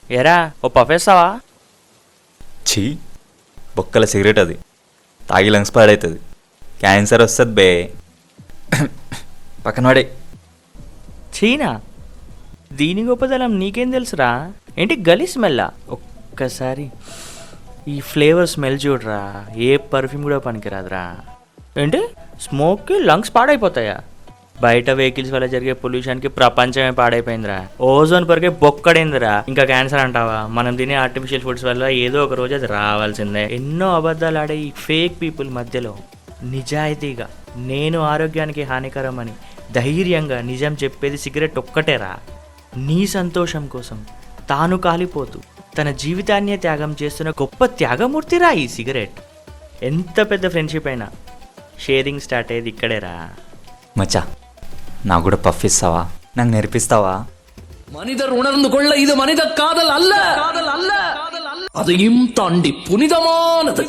ఎరా ఓ పఫేస్తావా? ఛీ, బొక్కల సిగరెట్ అది, తాగి లంగ్స్ పాడవుతుంది, క్యాన్సర్ వస్తుంది బే. పక్కన వాడే. చీనా దీని గొప్పదనం నీకేం తెలుసురా? ఏంటి గలీ స్మెల్లా? ఒక్కసారి ఈ ఫ్లేవర్ స్మెల్ చూడరా, ఏ పర్ఫ్యూమ్ కూడా పనికిరాదురా. ఏంటి స్మోక్కి లంగ్స్ పాడైపోతాయా? బయట వెహికల్స్ వల్ల జరిగే పొల్యూషన్కి ప్రపంచమే పాడైపోయిందిరా. ఓజోన్ పొరకే బొక్కడైందిరా. ఇంకా క్యాన్సర్ అంటావా? మనం తినే ఆర్టిఫిషియల్ ఫుడ్స్ వల్ల ఏదో ఒక రోజు అది రావాల్సిందే. ఎన్నో అబద్ధాలు ఆడే ఈ ఫేక్ పీపుల్ మధ్యలో నిజాయితీగా నేను ఆరోగ్యానికి హానికరం అని ధైర్యంగా నిజం చెప్పేది సిగరెట్ ఒక్కటేరా. నీ సంతోషం కోసం తాను కాలిపోతూ తన జీవితాన్నే త్యాగం చేస్తున్న గొప్ప త్యాగమూర్తిరా ఈ సిగరెట్. ఎంత పెద్ద ఫ్రెండ్షిప్ అయినా షేరింగ్ స్టార్ట్ అయ్యేది ఇక్కడేరా. మచ్చా, నాకు కూడా పఫ్ ఇస్తావా? నాకు నేర్పిస్తావా? மனிதர் உணர்ந்து கொள்ள இது மனித காதல் அல்ல, அதையும் தாண்டி புனிதமானது.